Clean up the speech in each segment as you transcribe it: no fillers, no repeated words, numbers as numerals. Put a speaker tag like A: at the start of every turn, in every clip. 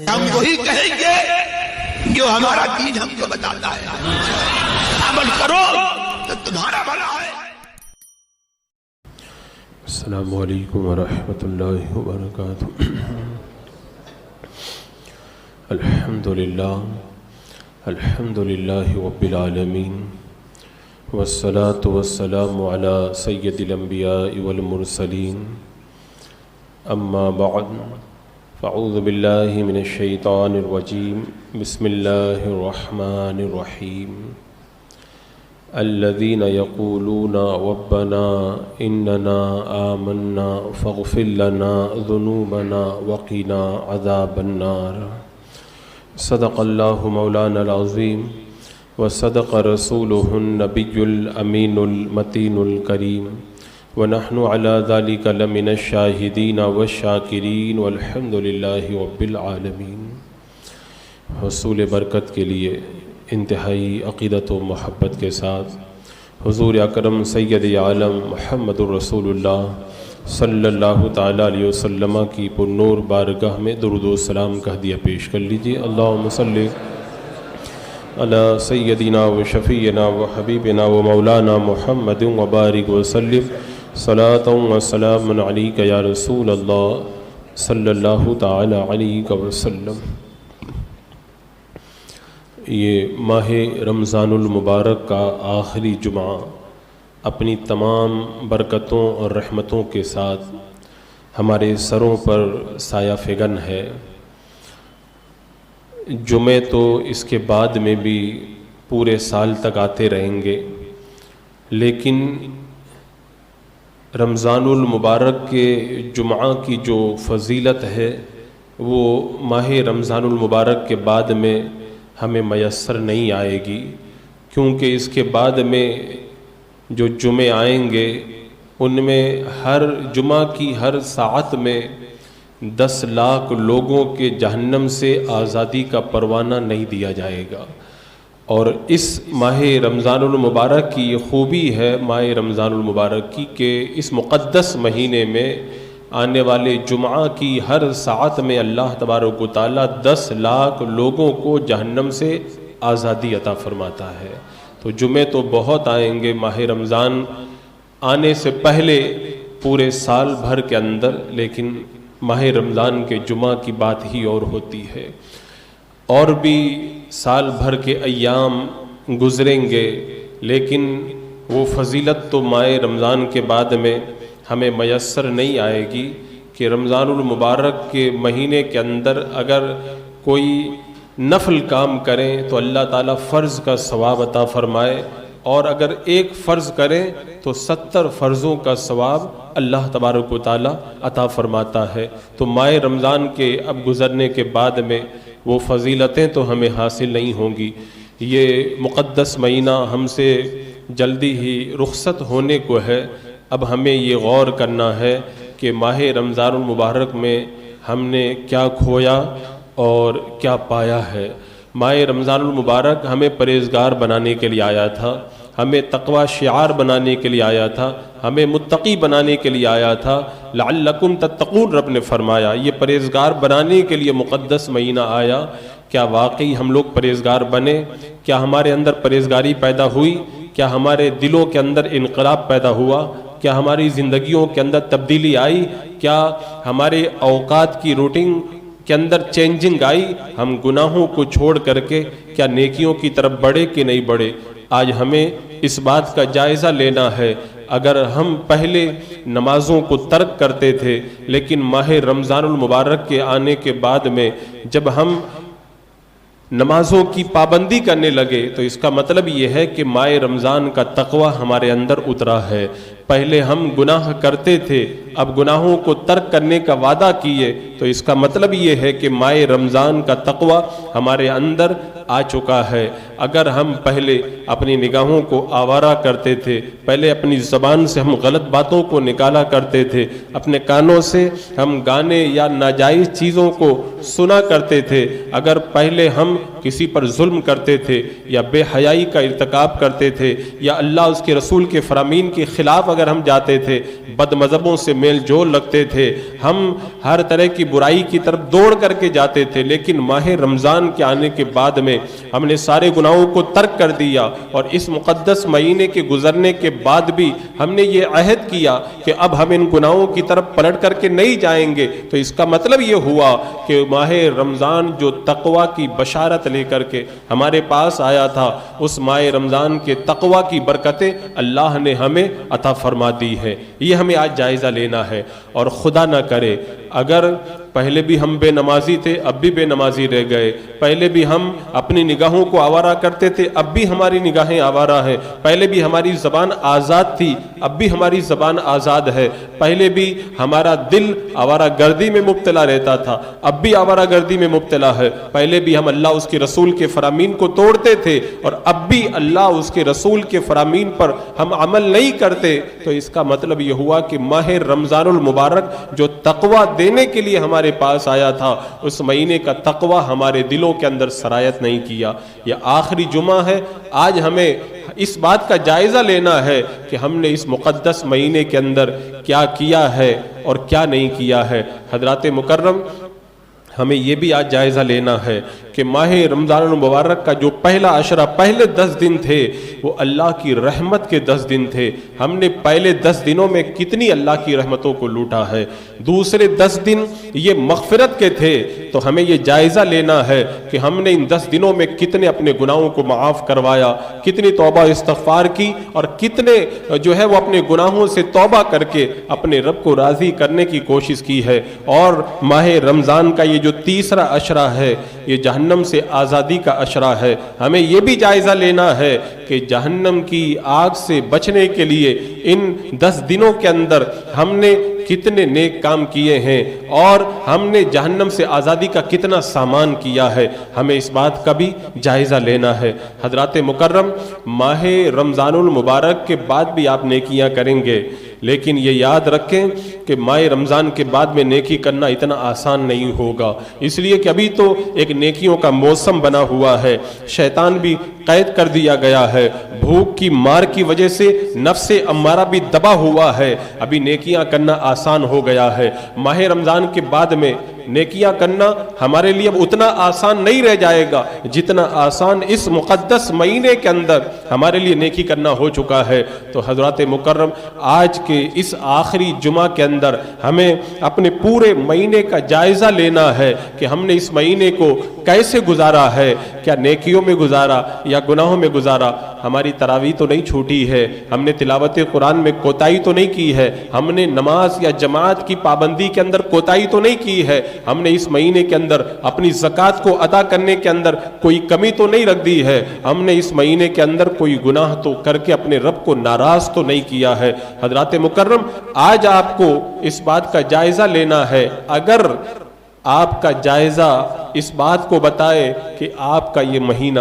A: ہم وہی کہیں گے جو ہمارا دین ہم کو بتاتا ہے، عمل کرو تو تمہارا بھلا ہے۔
B: السلام علیکم ورحمۃ اللہ وبرکاتہ۔ الحمد للہ رب العالمین، والصلاة والسلام علی سید الانبیاء والمرسلین، اما بعد فاعوذ باللہ من الشیطان الرجیم، بسم اللہ الرحمن الرحیم۔ الذين يقولون ربنا إننا آمنا فاغفر لنا ذنوبنا وقنا عذاب النار۔ صدق اللہ مولانا العظیم وصدق رسوله النبی الامین المتین الکریم، ونحن على ذلك لمن الشاہدین والشاکرین والحمد للہ رب العالمین۔ حصول برکت کے لیے انتہائی عقیدت و محبت کے ساتھ حضور اکرم سید عالم محمد الرسول اللہ صلی اللہ تعالیٰ علیہ وسلم کی پرنور بارگاہ میں درود و سلام کا ہدیہ پیش کر لیجیے۔ اللہم صلی علی سیدنا و شفیعنا و حبیبنا و مولانا محمد وبارک وسلم، صلاۃ و سلام علیک یا رسول اللہ صلی اللہ تعالیٰ علیہ وسلم۔ یہ ماہ رمضان المبارک کا آخری جمعہ اپنی تمام برکتوں اور رحمتوں کے ساتھ ہمارے سروں پر سایہ فگن ہے۔ جمعے تو اس کے بعد میں بھی پورے سال تک آتے رہیں گے، لیکن رمضان المبارک کے جمعہ کی جو فضیلت ہے وہ ماہ رمضان المبارک کے بعد میں ہمیں میسر نہیں آئے گی، کیونکہ اس کے بعد میں جو جمعے آئیں گے ان میں ہر جمعہ کی ہر ساعت میں 10 لاکھ لوگوں کے جہنم سے آزادی کا پروانہ نہیں دیا جائے گا۔ اور اس ماہ رمضان المبارک کی یہ خوبی ہے ماہ رمضان المبارک کی کہ اس مقدس مہینے میں آنے والے جمعہ کی ہر ساعت میں اللہ تبارک و تعالیٰ 10 لاکھ لوگوں کو جہنم سے آزادی عطا فرماتا ہے۔ تو جمعے تو بہت آئیں گے ماہ رمضان آنے سے پہلے پورے سال بھر کے اندر، لیکن ماہ رمضان کے جمعہ کی بات ہی اور ہوتی ہے۔ اور بھی سال بھر کے ایام گزریں گے، لیکن وہ فضیلت تو ماہ رمضان کے بعد میں ہمیں میسر نہیں آئے گی کہ رمضان المبارک کے مہینے کے اندر اگر کوئی نفل کام کریں تو اللہ تعالیٰ فرض کا ثواب عطا فرمائے، اور اگر ایک فرض کریں تو 70 فرضوں کا ثواب اللہ تبارک و تعالیٰ عطا فرماتا ہے۔ تو ماہ رمضان کے اب گزرنے کے بعد میں وہ فضیلتیں تو ہمیں حاصل نہیں ہوں گی۔ یہ مقدس مہینہ ہم سے جلدی ہی رخصت ہونے کو ہے۔ اب ہمیں یہ غور کرنا ہے کہ ماہ رمضان المبارک میں ہم نے کیا کھویا اور کیا پایا ہے۔ ماہ رمضان المبارک ہمیں پرہیزگار بنانے کے لیے آیا تھا، ہمیں تقوی شعار بنانے کے لیے آیا تھا، ہمیں متقی بنانے کے لیے آیا تھا۔ لعلکم تتقون رب نے فرمایا، یہ پرہیزگار بنانے کے لیے مقدس مہینہ آیا۔ کیا واقعی ہم لوگ پرہیزگار بنے؟ کیا ہمارے اندر پرہیزگاری پیدا ہوئی؟ کیا ہمارے دلوں کے اندر انقلاب پیدا ہوا؟ کیا ہماری زندگیوں کے اندر تبدیلی آئی؟ کیا ہمارے اوقات کی روٹین کے اندر چینجنگ آئی؟ ہم گناہوں کو چھوڑ کر کے کیا نیکیوں کی طرف بڑھے کہ نہیں بڑھے؟ آج ہمیں اس بات کا جائزہ لینا ہے۔ اگر ہم پہلے نمازوں کو ترک کرتے تھے، لیکن ماہ رمضان المبارک کے آنے کے بعد میں جب ہم نمازوں کی پابندی کرنے لگے تو اس کا مطلب یہ ہے کہ ماہ رمضان کا تقوی ہمارے اندر اترا ہے۔ پہلے ہم گناہ کرتے تھے، اب گناہوں کو ترک کرنے کا وعدہ کیے، تو اس کا مطلب یہ ہے کہ ماہ رمضان کا تقوی ہمارے اندر آ چکا ہے۔ اگر ہم پہلے اپنی نگاہوں کو آوارہ کرتے تھے، پہلے اپنی زبان سے ہم غلط باتوں کو نکالا کرتے تھے، اپنے کانوں سے ہم گانے یا ناجائز چیزوں کو سنا کرتے تھے، اگر پہلے ہم کسی پر ظلم کرتے تھے یا بے حیائی کا ارتکاب کرتے تھے یا اللہ اس کے رسول کے فرامین کے خلاف اگر ہم جاتے تھے، بد مذہبوں سے میل جول رکھتے تھے، ہم ہر طرح کی برائی کی طرف دوڑ کر کے جاتے تھے، لیکن ماہ رمضان کے آنے کے بعد میں ہم نے سارے گناہوں کو ترک کر دیا، اور اس مقدس مہینے کے گزرنے کے بعد بھی ہم نے یہ عہد کیا کہ اب ہم ان گناہوں کی طرف پلٹ کر کے نہیں جائیں گے۔ تو اس کا مطلب یہ ہوا کہ ماہ رمضان جو تقوی کی بشارت لے کر کے ہمارے پاس آیا تھا، اس ماہ رمضان کے تقوی کی برکتیں اللہ نے ہمیں عطا فرما دی ہے۔ یہ ہمیں آج جائزہ لینا ہے، اور خدا نہ کرے اگر پہلے بھی ہم بے نمازی تھے، اب بھی بے نمازی رہ گئے، پہلے بھی ہم اپنی نگاہوں کو آوارہ کرتے تھے، اب بھی ہماری نگاہیں آوارہ ہیں، پہلے بھی ہماری زبان آزاد تھی، اب بھی ہماری زبان آزاد ہے، پہلے بھی ہمارا دل آوارہ گردی میں مبتلا رہتا تھا، اب بھی آوارہ گردی میں مبتلا ہے، پہلے بھی ہم اللہ اس کے رسول کے فرامین کو توڑتے تھے، اور اب بھی اللہ اس کے رسول کے فرامین پر ہم عمل نہیں کرتے۔ تو اس کا مطلب یہ ہوا کہ ماہ رمضان المبارک جو تقوی دینے کے لیے ہمارے پاس آیا تھا، اس مہینے کا تقوی ہمارے دلوں کے اندر سرایت نہیں کیا۔ یہ آخری جمعہ ہے، آج ہمیں اس بات کا جائزہ لینا ہے کہ ہم نے اس مقدس مہینے کے اندر کیا کیا ہے اور کیا نہیں کیا ہے۔ حضرات مکرم، ہمیں یہ بھی آج جائزہ لینا ہے کہ ماہ رمضان المبارک کا جو پہلا عشرہ، پہلے 10 دن تھے، وہ اللہ کی رحمت کے 10 دن تھے۔ ہم نے پہلے 10 دنوں میں کتنی اللہ کی رحمتوں کو لوٹا ہے، دوسرے 10 دن یہ مغفرت کے تھے۔ تو ہمیں یہ جائزہ لینا ہے کہ ہم نے ان 10 دنوں میں کتنے اپنے گناہوں کو معاف کروایا، کتنی توبہ استغفار کی، اور کتنے جو ہے وہ اپنے گناہوں سے توبہ کر کے اپنے رب کو راضی کرنے کی کوشش کی ہے۔ اور ماہ رمضان کا یہ جو تیسرا عشرہ ہے، یہ جہنم سے آزادی کا عشرہ ہے۔ ہمیں یہ بھی جائزہ لینا ہے کہ جہنم کی آگ سے بچنے کے لیے ان 10 دنوں کے اندر ہم نے کتنے نیک کام کیے ہیں، اور ہم نے جہنم سے آزادی کا کتنا سامان کیا ہے۔ ہمیں اس بات کا بھی جائزہ لینا ہے۔ حضرات مکرم، ماہ رمضان المبارک کے بعد بھی آپ نیکیاں کریں گے، لیکن یہ یاد رکھیں کہ ماہ رمضان کے بعد میں نیکی کرنا اتنا آسان نہیں ہوگا، اس لیے کہ ابھی تو ایک نیکیوں کا موسم بنا ہوا ہے، شیطان بھی قید کر دیا گیا ہے، بھوک کی مار کی وجہ سے نفس امارہ بھی دبا ہوا ہے، ابھی نیکیاں کرنا آسان ہو گیا ہے۔ ماہ رمضان کے بعد میں نیکیاں کرنا ہمارے لیے اب اتنا آسان نہیں رہ جائے گا جتنا آسان اس مقدس مہینے کے اندر ہمارے لیے نیکی کرنا ہو چکا ہے۔ تو حضرات مکرم، آج کے اس آخری جمعہ کے اندر ہمیں اپنے پورے مہینے کا جائزہ لینا ہے کہ ہم نے اس مہینے کو کیسے گزارا ہے، کیا نیکیوں میں گزارا یا گناہوں میں گزارا۔ ہماری تراویح تو نہیں چھوٹی ہے، ہم نے تلاوت قرآن میں کوتاہی تو نہیں کی ہے، ہم نے نماز یا جماعت کی پابندی کے اندر کوتاہی تو نہیں کی ہے، ہم نے اس مہینے کے اندر اپنی زکوٰۃ کو ادا کرنے کے اندر کوئی کمی تو نہیں رکھ دی ہے، ہم نے اس مہینے کے اندر کوئی گناہ تو کر کے اپنے رب کو ناراض تو نہیں کیا ہے۔ حضرات مکرم، آج آپ کو اس بات کا جائزہ لینا ہے۔ اگر آپ کا جائزہ اس بات کو بتائے کہ آپ کا یہ مہینہ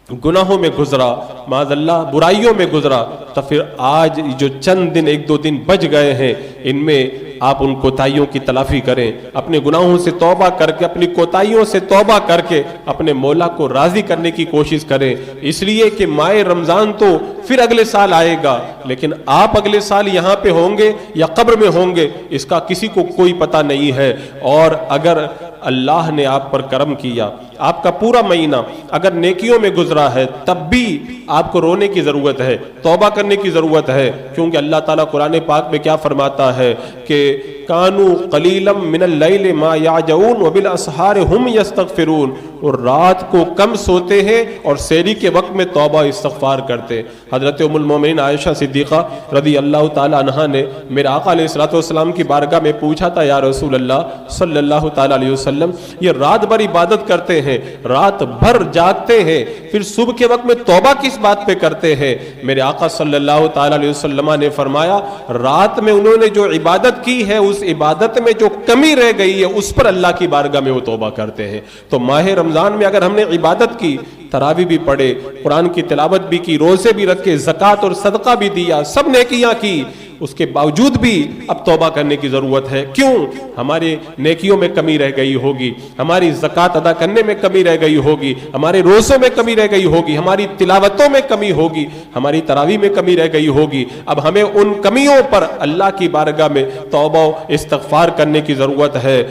B: گناہوں میں گزرا، معاذ اللہ برائیوں میں گزرا، تو پھر آج جو چند دن، 1-2 دن بچ گئے ہیں، ان میں آپ ان کوتاہیوں کی تلافی کریں، اپنے گناہوں سے توبہ کر کے، اپنی کوتاہیوں سے توبہ کر کے اپنے مولا کو راضی کرنے کی کوشش کریں، اس لیے کہ ماہ رمضان تو پھر اگلے سال آئے گا، لیکن آپ اگلے سال یہاں پہ ہوں گے یا قبر میں ہوں گے، اس کا کسی کو کوئی پتہ نہیں ہے۔ اور اگر اللہ نے آپ پر کرم کیا، آپ کا پورا مہینہ اگر نیکیوں میں گزرا ہے، تب بھی آپ کو رونے کی ضرورت ہے، توبہ کرنے کی ضرورت ہے، کیونکہ اللہ تعالیٰ قرآن پاک میں کیا فرماتا ہے کہ کانوا قلیلا من اللیل ما یعجعون وبالاسحار ہم یستغفرون، اور رات کو کم سوتے ہیں اور سحری کے وقت میں توبہ استغفار کرتے۔ حضرت ام المومنین عائشہ صدیقہ رضی اللہ تعالی عنہا نے میرے آقا علیہ الصلوۃ والسلام کی بارگاہ میں پوچھا تھا، یا رسول اللہ صلی اللہ تعالی علیہ وسلم، یہ رات بھر عبادت کرتے ہیں، رات بھر جاگتے ہیں، پھر صبح کے وقت میں توبہ کس بات پہ کرتے ہیں؟ میرے آقا صلی اللہ تعالی علیہ وسلم نے فرمایا، رات میں انہوں نے جو عبادت کی ہے، اس عبادت میں جو کمی رہ گئی ہے، اس پر اللہ کی بارگاہ میں وہ توبہ کرتے ہیں۔ تو ماہ رمضان میں اگر ہم نے عبادت کی، تراویح بھی پڑھے، قرآن کی تلاوت بھی کی، روزے بھی رکھے، زکوٰۃ اور صدقہ بھی دیا، سب نیکیاں کی، اس کے باوجود بھی اب توبہ کرنے کی ضرورت ہے. کیوں؟ ہماری نیکیوں میں کمی رہ گئی ہوگی, ہماری زکوٰۃ ادا کرنے میں کمی رہ گئی ہوگی, ہمارے روزوں میں کمی رہ گئی ہوگی, ہماری تلاوتوں میں کمی ہوگی, ہماری تراویح میں کمی رہ گئی ہوگی. اب ہمیں ان کمیوں پر اللہ کی بارگاہ میں توبہ و استغفار کرنے کی ضرورت ہے.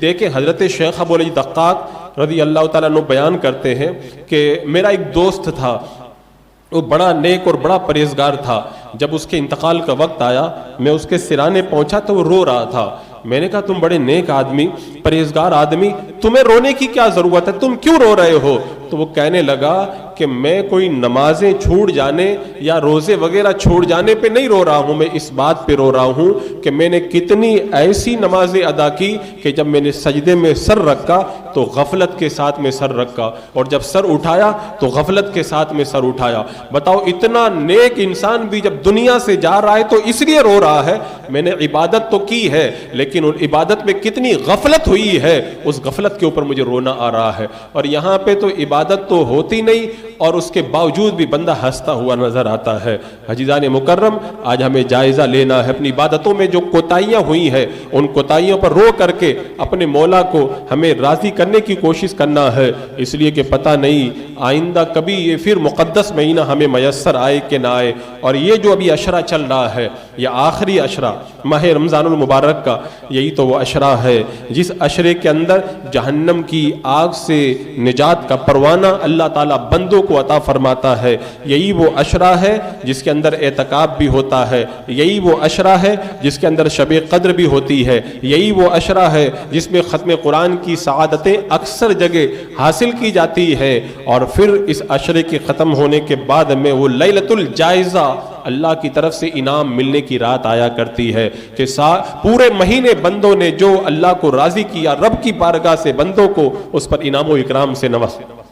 B: دیکھیں حضرت شیخ ابو العلی دقاق رضی اللہ تعالیٰ عنہ بیان کرتے ہیں کہ میرا ایک دوست تھا, وہ بڑا نیک اور بڑا پرہیزگار تھا. جب اس کے انتقال کا وقت آیا, میں اس کے سرانے پہنچا تو وہ رو رہا تھا. میں نے کہا تم بڑے نیک آدمی, پرہیزگار آدمی, تمہیں رونے کی کیا ضرورت ہے, تم کیوں رو رہے ہو؟ تو وہ کہنے لگا کہ میں کوئی نمازیں چھوٹ جانے یا روزے وغیرہ چھوٹ جانے پہ نہیں رو رہا ہوں, میں اس بات پہ رو رہا ہوں کہ میں نے کتنی ایسی نمازیں ادا کی کہ جب میں نے سجدے میں سر رکھا تو غفلت کے ساتھ میں سر رکھا, اور جب سر اٹھایا تو غفلت کے ساتھ میں سر اٹھایا. بتاؤ اتنا نیک انسان بھی جب دنیا سے جا رہا ہے تو اس لیے رو رہا ہے, میں نے عبادت تو کی ہے لیکن ان عبادت میں کتنی غفلت ہوئی ہے, اس غفلت کے اوپر مجھے رونا آ رہا ہے. اور یہاں پہ تو عبادت تو ہوتی نہیں اور اس کے باوجود بھی بندہ ہنستا ہوا نظر آتا ہے. عزیزان مکرم, آج ہمیں جائزہ لینا ہے اپنی عبادتوں میں جو کوتاہیاں ہوئی ہیں, ان کوتاہیوں پر رو کر کے اپنے مولا کو ہمیں راضی کرنے کی کوشش کرنا ہے. اس لیے کہ پتہ نہیں آئندہ کبھی یہ پھر مقدس مہینہ ہمیں میسر آئے کہ نہ آئے. اور یہ جو ابھی عشرہ چل رہا ہے, یہ آخری عشرہ ماہ رمضان المبارک کا, یہی تو وہ عشرہ ہے جس عشرے کے اندر جہنم کی آگ سے نجات کا پروانہ اللہ تعالیٰ بندوں کو عطا فرماتا ہے. یہی وہ عشرہ ہے جس کے اندر اعتکاف بھی ہوتا ہے, یہی وہ عشرہ ہے جس کے اندر شب قدر بھی ہوتی ہے, یہی وہ عشرہ ہے جس میں ختم قرآن کی سعادتیں اکثر جگہ حاصل کی جاتی ہے. اور پھر اس عشرے کے ختم ہونے کے بعد میں وہ لیلۃ الجائزہ اللہ کی طرف سے انعام ملنے کی رات آیا کرتی ہے کہ پورے مہینے بندوں نے جو اللہ کو راضی کیا, رب کی بارگاہ سے بندوں کو اس پر انعام و اکرام سے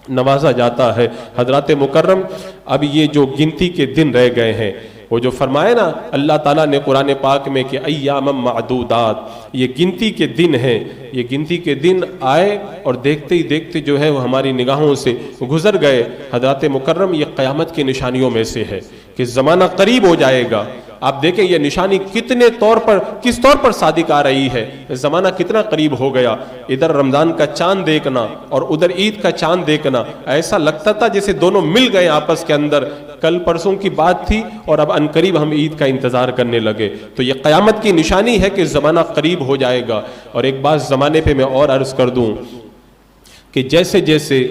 B: نوازا جاتا ہے. حضرات مکرم, اب یہ جو گنتی کے دن رہ گئے ہیں, وہ جو فرمائے نا اللہ تعالیٰ نے قرآن پاک میں کہ ایام معدودات, یہ گنتی کے دن ہیں. یہ گنتی کے دن آئے اور دیکھتے ہی دیکھتے جو ہے وہ ہماری نگاہوں سے گزر گئے. حضرات مکرم, یہ قیامت کی نشانیوں میں سے ہے کہ زمانہ قریب ہو جائے گا. آپ دیکھیں یہ نشانی کس طور پر صادق آ رہی ہے, زمانہ کتنا قریب ہو گیا. ادھر رمضان کا چاند دیکھنا اور ادھر عید کا چاند دیکھنا, ایسا لگتا تھا جیسے دونوں مل گئے آپس کے اندر. کل پرسوں کی بات تھی اور اب انقریب ہم عید کا انتظار کرنے لگے. تو یہ قیامت کی نشانی ہے کہ زمانہ قریب ہو جائے گا. اور ایک بات زمانے پہ میں اور عرض کر دوں کہ جیسے جیسے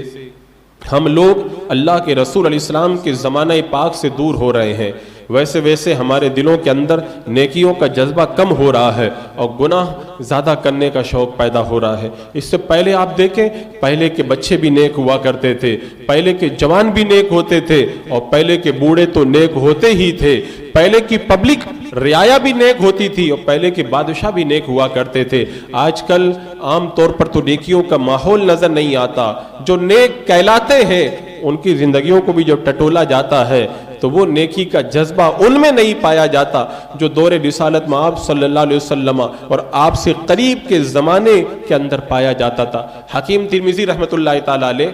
B: ہم لوگ اللہ کے رسول علیہ السلام کے زمانہ پاک سے دور ہو رہے ہیں, ویسے ویسے ہمارے دلوں کے اندر نیکیوں کا جذبہ کم ہو رہا ہے اور گناہ زیادہ کرنے کا شوق پیدا ہو رہا ہے. اس سے پہلے آپ دیکھیں, پہلے کے بچے بھی نیک ہوا کرتے تھے, پہلے کے جوان بھی نیک ہوتے تھے, اور پہلے کے بوڑھے تو نیک ہوتے ہی تھے. پہلے کی پبلک رعایا بھی نیک ہوتی تھی اور پہلے کے بادشاہ بھی نیک ہوا کرتے تھے. آج کل عام طور پر تو نیکیوں کا ماحول نظر نہیں آتا. جو نیک کہلاتے ہیں ان کی زندگیوں کو بھی جو ٹٹولا جاتا ہے تو وہ نیکی کا جذبہ ان میں نہیں پایا جاتا جو دور رسالت میں آپ صلی اللہ علیہ وسلم اور آپ سے قریب کے زمانے کے اندر پایا جاتا تھا. حکیم ترمذی رحمۃ اللہ تعالی علیہ,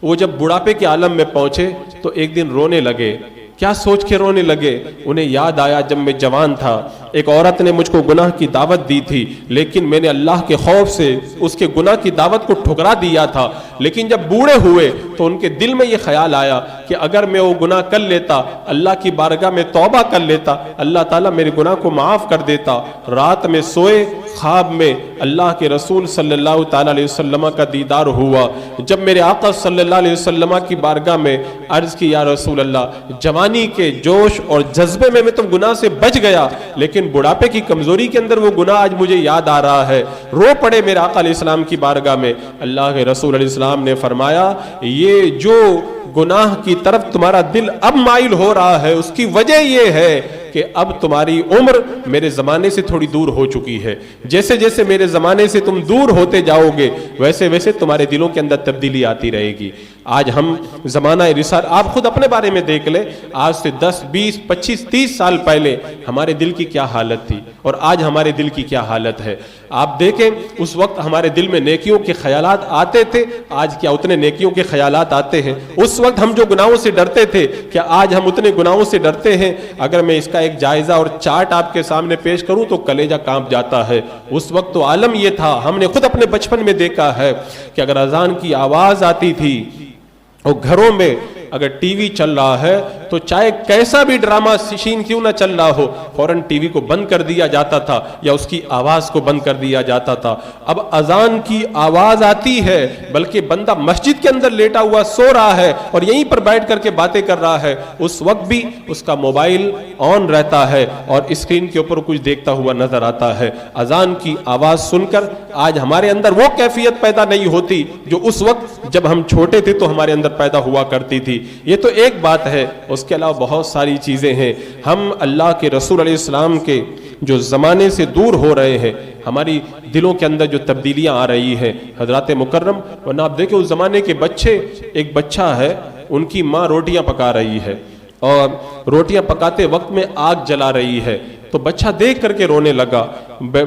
B: وہ جب بڑھاپے کے عالم میں پہنچے تو ایک دن رونے لگے. کیا سوچ کے رونے لگے؟ انہیں یاد آیا جب میں جوان تھا ایک عورت نے مجھ کو گناہ کی دعوت دی تھی, لیکن میں نے اللہ کے خوف سے اس کے گناہ کی دعوت کو ٹھکرا دیا تھا. لیکن جب بوڑھے ہوئے تو ان کے دل میں یہ خیال آیا کہ اگر میں وہ گناہ کر لیتا, اللہ کی بارگاہ میں توبہ کر لیتا, اللہ تعالیٰ میرے گناہ کو معاف کر دیتا. رات میں سوئے, خواب میں اللہ کے رسول صلی اللہ تعالیٰ علیہ وسلم کا دیدار ہوا. جب میرے آقا صلی اللہ علیہ وسلم کی بارگاہ میں عرض کی, یا رسول اللہ, جوانی کے جوش اور جذبے میں تو گناہ سے بچ گیا, لیکن بڑھاپے کی کمزوری کے اندر وہ گناہ آج مجھے یاد آ رہا ہے. رو پڑے میرے آقا علیہ السلام کی بارگاہ میں. اللہ کے رسول علیہ السلام نے فرمایا, یہ جو گناہ کی طرف تمہارا دل اب مائل ہو رہا ہے اس کی وجہ یہ ہے کہ اب تمہاری عمر میرے زمانے سے تھوڑی دور ہو چکی ہے. جیسے جیسے میرے زمانے سے تم دور ہوتے جاؤ گے ویسے ویسے تمہارے دلوں کے اندر تبدیلی آتی رہے گی. آج ہم زمانہ رسالت، آپ خود اپنے بارے میں دیکھ لیں، آج سے 10 20 25 30 سال پہلے ہمارے دل کی کیا حالت تھی اور آج ہمارے دل کی کیا حالت ہے۔ آپ دیکھیں اس وقت ہمارے دل میں نیکیوں کے خیالات آتے تھے، آج کیا اتنے نیکیوں کے خیالات آتے ہیں؟ اس وقت ہم جو گناہوں سے ڈرتے تھے، کیا آج ہم اتنے گناہوں سے ڈرتے ہیں؟ اگر میں اس کا ایک جائزہ اور چارٹ آپ کے سامنے پیش کروں تو کلیجہ کانپ جاتا ہے۔ اس وقت تو عالم یہ تھا، ہم نے خود اپنے بچپن میں دیکھا ہے کہ اگر اذان کی آواز آتی تھی اور گھروں میں اگر ٹی وی چل رہا ہے تو چاہے کیسا بھی ڈرامہ سین کیوں نہ چل رہا ہو، فوراً ٹی وی کو بند کر دیا جاتا تھا یا اس کی آواز کو بند کر دیا جاتا تھا۔ اب اذان کی آواز آتی ہے، بلکہ بندہ مسجد کے اندر لیٹا ہوا سو رہا ہے اور یہیں پر بیٹھ کر کے باتیں کر رہا ہے، اس وقت بھی اس کا موبائل آن رہتا ہے اور اسکرین کے اوپر کچھ دیکھتا ہوا نظر آتا ہے۔ اذان کی آواز سن کر آج ہمارے اندر وہ کیفیت پیدا نہیں ہوتی جو اس وقت جب ہم چھوٹے تھے تو ہمارے اندر پیدا ہوا کرتی تھی۔ یہ تو ایک بات ہے، اس کے علاوہ بہت ساری چیزیں ہیں۔ ہم اللہ کے رسول علیہ السلام کے جو زمانے سے دور ہو رہے ہیں، ہماری دلوں کے اندر جو تبدیلیاں آ رہی ہیں حضرات مکرم، ورنہ آپ دیکھیں اس زمانے کے بچے، ایک بچہ ہے، ان کی ماں روٹیاں پکا رہی ہے اور روٹیاں پکاتے وقت میں آگ جلا رہی ہے، تو بچہ دیکھ کر کے رونے لگا۔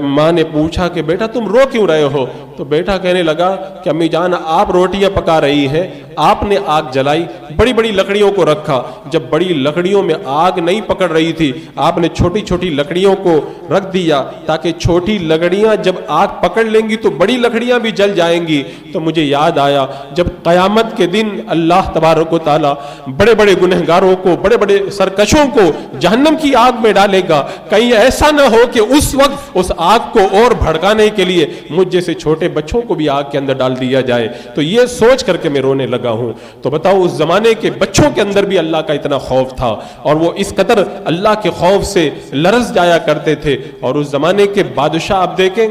B: ماں نے پوچھا کہ بیٹا تم رو کیوں رہے ہو؟ تو بیٹا کہنے لگا کہ امی جان آپ روٹیاں پکا رہی ہیں، آپ نے آگ جلائی، بڑی بڑی لکڑیوں کو رکھا، جب بڑی لکڑیوں میں آگ نہیں پکڑ رہی تھی آپ نے چھوٹی چھوٹی لکڑیوں کو رکھ دیا تاکہ چھوٹی لکڑیاں جب آگ پکڑ لیں گی تو بڑی لکڑیاں بھی جل جائیں گی۔ تو مجھے یاد آیا جب قیامت کے دن اللہ تبارک و تعالی بڑے بڑے گنہگاروں کو، بڑے بڑے سرکشوں کو جہنم کی آگ میں ڈالے گا، کہیں ایسا نہ ہو کہ اس وقت اس آگ کو اور بھڑکانے کے لیے مجھ جیسے چھوٹے بچوں کو بھی آگ کے اندر ڈال دیا جائے۔ تو یہ سوچ کر کے میں رونے لگا ہوں۔ تو بتاؤ اس زمانے کے بچوں کے اندر بھی اللہ کا اتنا خوف تھا اور وہ اس قدر اللہ کے خوف سے لرز جایا کرتے تھے۔ اور اس زمانے کے بادشاہ آپ دیکھیں،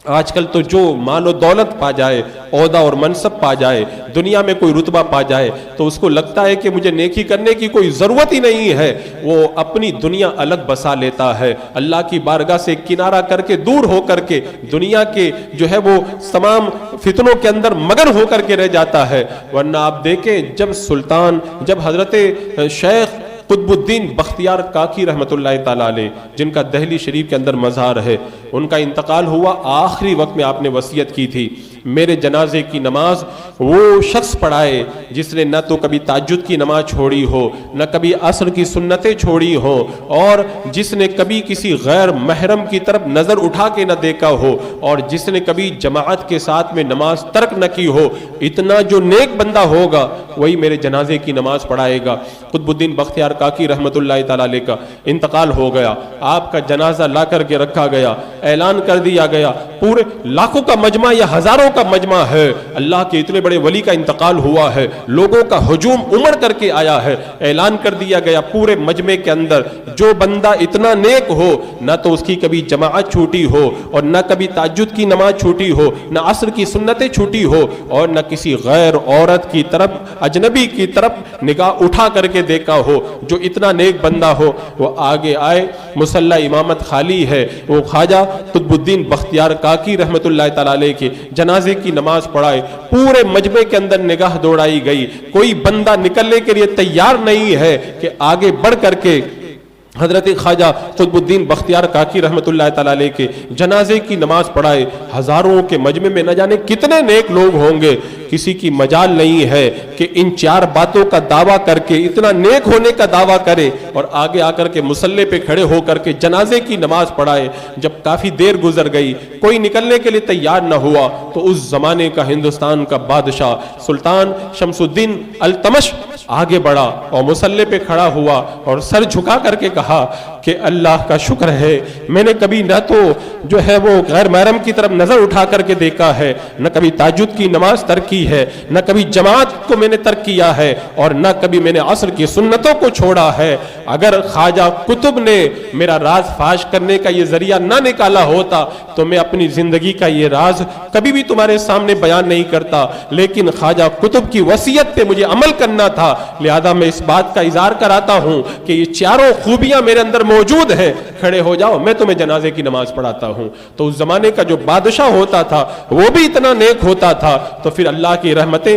B: آج کل تو جو مال و دولت پا جائے، عہدہ اور منصب پا جائے، دنیا میں کوئی رتبہ پا جائے تو اس کو لگتا ہے کہ مجھے نیکی کرنے کی کوئی ضرورت ہی نہیں ہے، وہ اپنی دنیا الگ بسا لیتا ہے، اللہ کی بارگاہ سے کنارہ کر کے دور ہو کر کے دنیا کے جو ہے وہ تمام فتنوں کے اندر مگن ہو کر کے رہ جاتا ہے۔ ورنہ آپ دیکھیں جب حضرت شیخ قطب الدین بختیار کاکی رحمت اللہ تعالیٰ علیہ، جن کا دہلی شریف کے اندر مزار ہے، ان کا انتقال ہوا، آخری وقت میں آپ نے وصیت کی تھی میرے جنازے کی نماز وہ شخص پڑھائے جس نے نہ تو کبھی تہجد کی نماز چھوڑی ہو، نہ کبھی عصر کی سنتیں چھوڑی ہو، اور جس نے کبھی کسی غیر محرم کی طرف نظر اٹھا کے نہ دیکھا ہو، اور جس نے کبھی جماعت کے ساتھ میں نماز ترک نہ کی ہو۔ اتنا جو نیک بندہ ہوگا وہی میرے جنازے کی نماز پڑھائے گا۔ قطب الدین بختیار کاکی رحمت اللہ تعالیٰ علیہ کا انتقال ہو گیا، آپ کا جنازہ لا کر کے رکھا گیا، اعلان کر دیا گیا، پورے لاکھوں کا مجمع یا ہزاروں کا مجمع ہے، اللہ کے اتنے بڑے ولی کا انتقال ہوا ہے، لوگوں کا ہجوم امڑ کر کے آیا ہے، اعلان کر دیا گیا پورے مجمع کے اندر جو بندہ اتنا نیک ہو، نہ تو اس کی کبھی جماعت چھوٹی ہو اور نہ کبھی تہجد کی نماز چھوٹی ہو، نہ عصر کی سنتیں چھوٹی ہو، اور نہ کسی غیر عورت کی طرف، اجنبی کی طرف نگاہ اٹھا کر کے دیکھا ہو، جو اتنا نیک بندہ ہو وہ آگے آئے۔ مصلی امامت خالی ہے، وہ خواجہ قطب الدین بختیار کاکی رحمت اللہ تعالیٰ علیہ کے جنازے کی نماز پڑھائے، پورے مجمع کے اندر نگاہ دوڑائی گئی، کوئی بندہ نکلنے کے لیے تیار نہیں ہے کہ آگے بڑھ کر کے حضرت خواجہ قطب الدین بختیار کاکی رحمت اللہ تعالیٰ علیہ کے جنازے کی نماز پڑھائے۔ ہزاروں کے مجمع میں نہ جانے کتنے نیک لوگ ہوں گے، کسی کی مجال نہیں ہے کہ ان چار باتوں کا دعویٰ کر کے، اتنا نیک ہونے کا دعویٰ کرے اور آگے آ کر کے مصلی پہ کھڑے ہو کر کے جنازے کی نماز پڑھائے۔ جب کافی دیر گزر گئی، کوئی نکلنے کے لیے تیار نہ ہوا، تو اس زمانے کا ہندوستان کا بادشاہ سلطان شمس الدین التمش آگے بڑھا اور مصلی پہ کھڑا ہوا اور سر جھکا کر کے کہا کہ اللہ کا شکر ہے میں نے کبھی نہ تو جو ہے وہ غیر محرم کی طرف نظر اٹھا کر کے دیکھا ہے، نہ کبھی تہجد کی نماز ترک کی ہے، نہ کبھی جماعت کو میں نے ترک کیا ہے، اور نہ کبھی میں نے عصر کی سنتوں کو چھوڑا ہے۔ اگر خواجہ قطب نے میرا راز فاش کرنے کا یہ ذریعہ نہ نکالا ہوتا تو میں اپنی زندگی کا یہ راز کبھی بھی تمہارے سامنے بیان نہیں کرتا، لیکن خواجہ قطب کی وصیت پہ مجھے عمل کرنا تھا، لہذا میں اس بات کا اظہار کراتا ہوں کہ یہ چاروں خوبیاں میرے اندر موجود ہیں، کھڑے ہو جاؤ میں تمہیں جنازے کی نماز پڑھاتا ہوں۔ تو اس زمانے کا جو بادشاہ ہوتا تھا وہ بھی اتنا نیک ہوتا تھا، تو پھر اللہ کی رحمتیں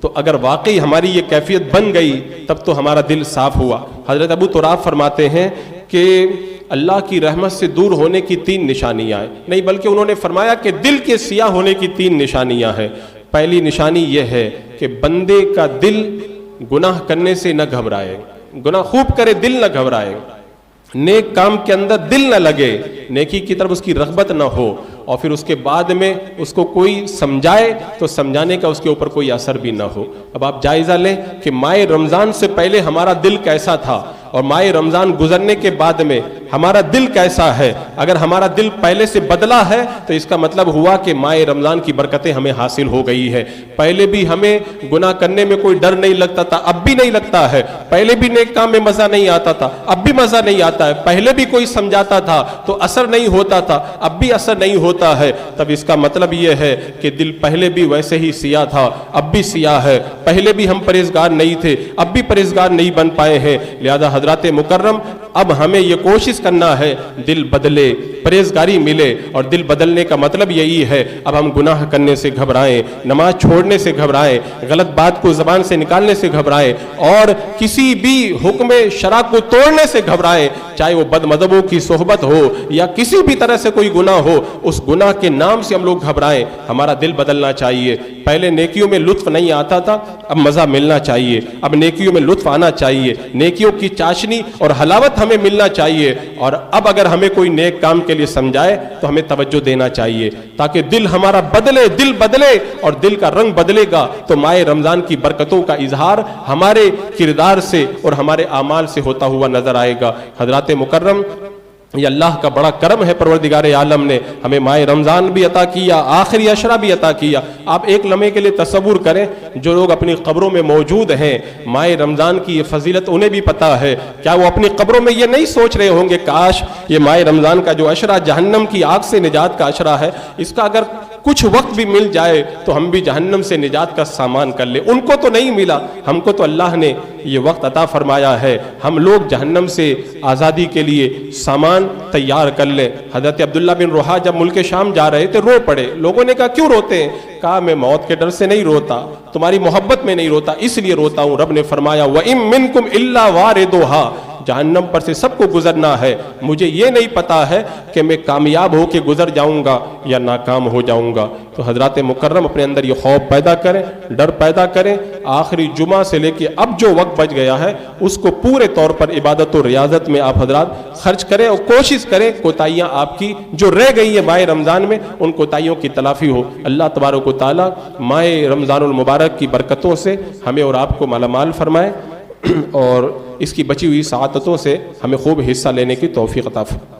B: تو اگر واقعی ہماری یہ کیفیت بن گئی تب تو ہمارا دل صاف ہوا۔ حضرت ابو تراب فرماتے ہیں کہ اللہ کی رحمت سے دور ہونے کی 3 نشانیاں ہیں، نہیں بلکہ انہوں نے فرمایا کہ دل کے سیاہ ہونے کی 3 نشانیاں ہیں۔ پہلی نشانی یہ ہے کہ بندے کا دل گناہ کرنے سے نہ گھبرائے، گناہ خوب کرے دل نہ گھبرائے، نیک کام کے اندر دل نہ لگے، نیکی کی طرف اس کی رغبت نہ ہو، اور پھر اس کے بعد میں اس کو کوئی سمجھائے تو سمجھانے کا اس کے اوپر کوئی اثر بھی نہ ہو۔ اب آپ جائزہ لیں کہ ماہ رمضان سے پہلے ہمارا دل کیسا تھا اور ماہ رمضان گزرنے کے بعد میں ہمارا دل کیسا ہے۔ اگر ہمارا دل پہلے سے بدلا ہے تو اس کا مطلب ہوا کہ ماہ رمضان کی برکتیں ہمیں حاصل ہو گئی ہے۔ پہلے بھی ہمیں گناہ کرنے میں کوئی ڈر نہیں لگتا تھا، اب بھی نہیں لگتا ہے۔ پہلے بھی نیک کام میں مزہ نہیں آتا تھا، اب بھی مزہ نہیں آتا ہے۔ پہلے بھی کوئی سمجھاتا تھا تو اثر نہیں ہوتا تھا، اب بھی اثر نہیں ہوتا ہے۔ تب اس کا مطلب یہ ہے کہ دل پہلے بھی ویسے ہی سیاہ تھا، اب بھی سیاہ ہے۔ پہلے بھی ہم پرہیزگار نہیں تھے، اب بھی پرہیزگار نہیں بن پائے ہیں۔ لہذا حضرات مکرم اب ہمیں یہ کوشش کرنا ہے دل بدلے، پرہیزگاری ملے، اور دل بدلنے کا مطلب یہی ہے اب ہم گناہ کرنے سے گھبرائیں، نماز چھوڑنے سے گھبرائیں، غلط بات کو زبان سے نکالنے سے گھبرائیں، اور کسی بھی حکم شرع کو توڑنے سے گھبرائیں، چاہے وہ بد مذہبوں کی صحبت ہو یا کسی بھی طرح سے کوئی گناہ ہو، اس گناہ کے نام سے ہم لوگ گھبرائیں۔ ہمارا دل بدلنا چاہیے۔ پہلے نیکیوں میں لطف نہیں آتا تھا، اب مزہ ملنا چاہیے، اب نیکیوں میں لطف آنا چاہیے، نیکیوں کی چاشنی اور حلاوت ہمیں ملنا چاہیے، اور اب اگر ہمیں کوئی نیک کام کے لیے سمجھائے تو ہمیں توجہ دینا چاہیے، تاکہ دل ہمارا بدلے، دل بدلے، اور دل کا رنگ بدلے گا تو ماہ رمضان کی برکتوں کا اظہار ہمارے کردار سے اور ہمارے اعمال سے ہوتا ہوا نظر آئے گا۔ حضرات مکرم، یہ اللہ کا بڑا کرم ہے، پروردگار عالم نے ہمیں ماہ رمضان بھی عطا کیا، آخری عشرہ بھی عطا کیا۔ آپ ایک لمحے کے لیے تصور کریں، جو لوگ اپنی قبروں میں موجود ہیں، ماہ رمضان کی یہ فضیلت انہیں بھی پتہ ہے، کیا وہ اپنی قبروں میں یہ نہیں سوچ رہے ہوں گے کاش یہ ماہ رمضان کا جو عشرہ جہنم کی آگ سے نجات کا عشرہ ہے، اس کا اگر کچھ وقت بھی مل جائے تو ہم بھی جہنم سے نجات کا سامان کر لیں۔ ان کو تو نہیں ملا، ہم کو تو اللہ نے یہ وقت عطا فرمایا ہے، ہم لوگ جہنم سے آزادی کے لیے سامان تیار کر لیں۔ حضرت عبداللہ بن رواحہ جب ملک شام جا رہے تھے رو پڑے، لوگوں نے کہا کیوں روتے ہیں؟ کہا میں موت کے ڈر سے نہیں روتا، تمہاری محبت میں نہیں روتا، اس لیے روتا ہوں۔ رب نے فرمایا وَإِن مِّنكُمْ إِلَّا وَارِدُهَا، جہنم پر سے سب کو گزرنا ہے، مجھے یہ نہیں پتا ہے کہ میں کامیاب ہو کے گزر جاؤں گا یا ناکام ہو جاؤں گا۔ تو حضرات مکرم اپنے اندر یہ خوف پیدا کریں، ڈر پیدا کریں، آخری جمعہ سے لے کے اب جو وقت بچ گیا ہے اس کو پورے طور پر عبادت و ریاضت میں آپ حضرات خرچ کریں، اور کوشش کریں کوتاہیاں آپ کی جو رہ گئی ہیں ماہ رمضان میں ان کوتاہیوں کی تلافی ہو۔ اللہ تبارک و تعالی ماہ رمضان المبارک کی برکتوں سے ہمیں اور آپ کو مالا مال فرمائے، اور اس کی بچی ہوئی سعادتوں سے ہمیں خوب حصہ لینے کی توفیق عطا فرمائے۔